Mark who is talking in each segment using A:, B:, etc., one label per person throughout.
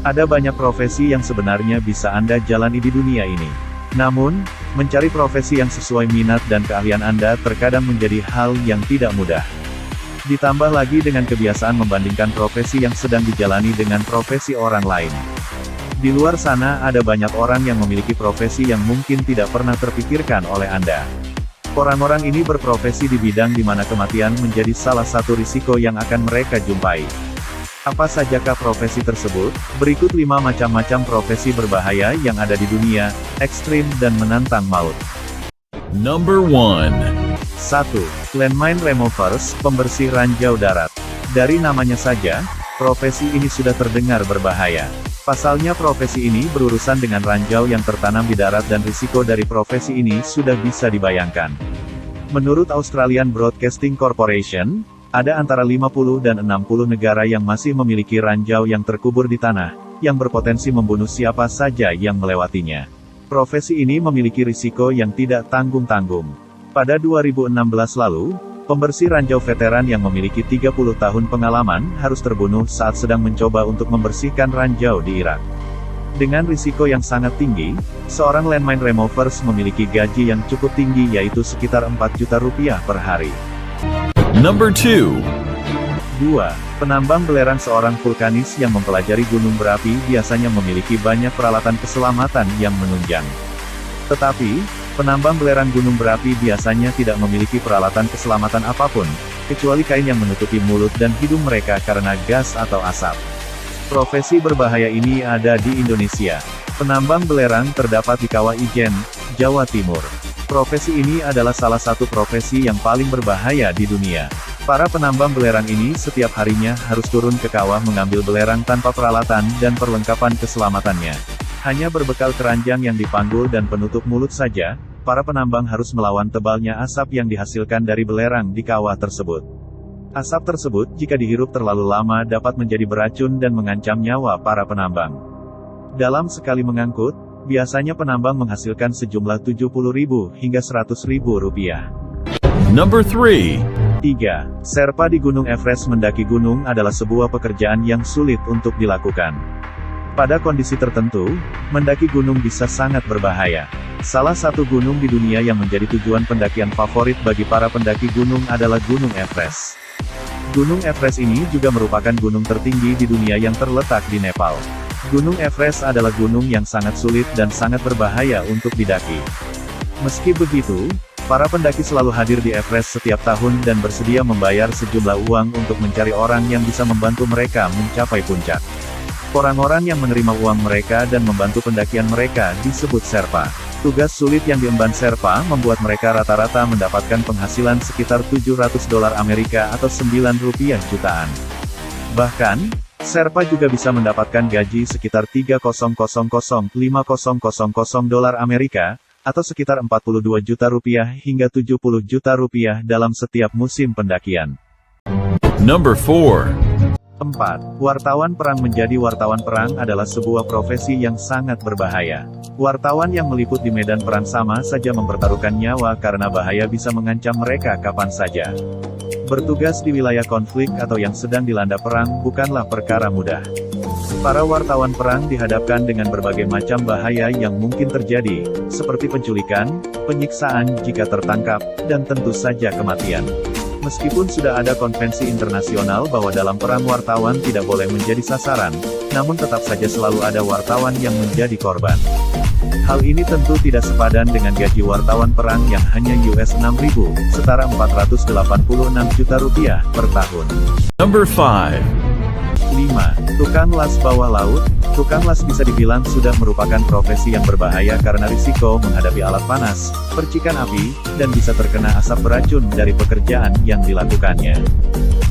A: Ada banyak profesi yang sebenarnya bisa Anda jalani di dunia ini. Namun, mencari profesi yang sesuai minat dan keahlian Anda terkadang menjadi hal yang tidak mudah. Ditambah lagi dengan kebiasaan membandingkan profesi yang sedang dijalani dengan profesi orang lain. Di luar sana ada banyak orang yang memiliki profesi yang mungkin tidak pernah terpikirkan oleh Anda. Orang-orang ini berprofesi di bidang di mana kematian menjadi salah satu risiko yang akan mereka jumpai. Apa sajakah profesi tersebut? Berikut 5 macam-macam profesi berbahaya yang ada di dunia, ekstrim dan menantang maut.
B: Number 1.
A: 1. Landmine removers, pembersih ranjau darat. Dari namanya saja, profesi ini sudah terdengar berbahaya. Pasalnya profesi ini berurusan dengan ranjau yang tertanam di darat dan risiko dari profesi ini sudah bisa dibayangkan. Menurut Australian Broadcasting Corporation, ada antara 50 dan 60 negara yang masih memiliki ranjau yang terkubur di tanah, yang berpotensi membunuh siapa saja yang melewatinya. Profesi ini memiliki risiko yang tidak tanggung-tanggung. Pada 2016 lalu, pembersih ranjau veteran yang memiliki 30 tahun pengalaman harus terbunuh saat sedang mencoba untuk membersihkan ranjau di Irak. Dengan risiko yang sangat tinggi, seorang landmine removers memiliki gaji yang cukup tinggi yaitu sekitar 4 juta rupiah per hari.
B: Number 2.
A: 2. Penambang belerang. Seorang vulkanis yang mempelajari gunung berapi biasanya memiliki banyak peralatan keselamatan yang menunjang. Tetapi, penambang belerang gunung berapi biasanya tidak memiliki peralatan keselamatan apapun, kecuali kain yang menutupi mulut dan hidung mereka karena gas atau asap. Profesi berbahaya ini ada di Indonesia. Penambang belerang terdapat di Kawah Ijen, Jawa Timur. Profesi ini adalah salah satu profesi yang paling berbahaya di dunia. Para penambang belerang ini setiap harinya harus turun ke kawah mengambil belerang tanpa peralatan dan perlengkapan keselamatannya. Hanya berbekal keranjang yang dipanggul dan penutup mulut saja, para penambang harus melawan tebalnya asap yang dihasilkan dari belerang di kawah tersebut. Asap tersebut jika dihirup terlalu lama dapat menjadi beracun dan mengancam nyawa para penambang. Dalam sekali mengangkut, biasanya penambang menghasilkan sejumlah 70.000 hingga 100.000 rupiah.
B: Number 3.
A: 3. Sherpa di Gunung Everest. Mendaki gunung adalah sebuah pekerjaan yang sulit untuk dilakukan. Pada kondisi tertentu, mendaki gunung bisa sangat berbahaya. Salah satu gunung di dunia yang menjadi tujuan pendakian favorit bagi para pendaki gunung adalah Gunung Everest. Gunung Everest ini juga merupakan gunung tertinggi di dunia yang terletak di Nepal. Gunung Everest adalah gunung yang sangat sulit dan sangat berbahaya untuk didaki. Meski begitu, para pendaki selalu hadir di Everest setiap tahun dan bersedia membayar sejumlah uang untuk mencari orang yang bisa membantu mereka mencapai puncak. Orang-orang yang menerima uang mereka dan membantu pendakian mereka disebut Sherpa. Tugas sulit yang diemban Sherpa membuat mereka rata-rata mendapatkan penghasilan sekitar $700 Amerika atau 9 rupiah jutaan. Bahkan, Sherpa juga bisa mendapatkan gaji sekitar $3,000,5,000 Amerika, atau sekitar 42 juta rupiah hingga 70 juta rupiah dalam setiap musim pendakian.
B: Number 4.
A: 4. Wartawan perang. Menjadi wartawan perang adalah sebuah profesi yang sangat berbahaya. Wartawan yang meliput di medan perang sama saja mempertaruhkan nyawa karena bahaya bisa mengancam mereka kapan saja. Bertugas di wilayah konflik atau yang sedang dilanda perang bukanlah perkara mudah. Para wartawan perang dihadapkan dengan berbagai macam bahaya yang mungkin terjadi, seperti penculikan, penyiksaan jika tertangkap, dan tentu saja kematian. Meskipun sudah ada konvensi internasional bahwa dalam perang wartawan tidak boleh menjadi sasaran, namun tetap saja selalu ada wartawan yang menjadi korban. Hal ini tentu tidak sepadan dengan gaji wartawan perang yang hanya $6.000, setara 486 juta rupiah per tahun.
B: Number 5.
A: 5. Tukang las bawah laut. Tukang las bisa dibilang sudah merupakan profesi yang berbahaya karena risiko menghadapi alat panas, percikan api, dan bisa terkena asap beracun dari pekerjaan yang dilakukannya.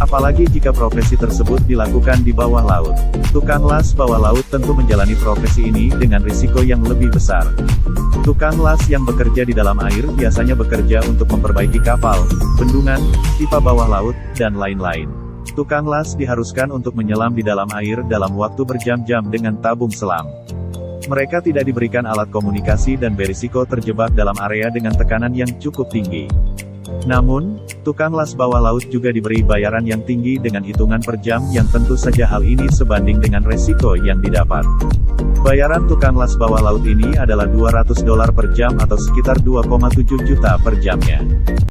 A: Apalagi jika profesi tersebut dilakukan di bawah laut. Tukang las bawah laut tentu menjalani profesi ini dengan risiko yang lebih besar. Tukang las yang bekerja di dalam air biasanya bekerja untuk memperbaiki kapal, bendungan, pipa bawah laut, dan lain-lain. Tukang las diharuskan untuk menyelam di dalam air dalam waktu berjam-jam dengan tabung selam. Mereka tidak diberikan alat komunikasi dan berisiko terjebak dalam area dengan tekanan yang cukup tinggi. Namun, tukang las bawah laut juga diberi bayaran yang tinggi dengan hitungan per jam yang tentu saja hal ini sebanding dengan resiko yang didapat. Bayaran tukang las bawah laut ini adalah $200 per jam atau sekitar 2,7 juta per jamnya.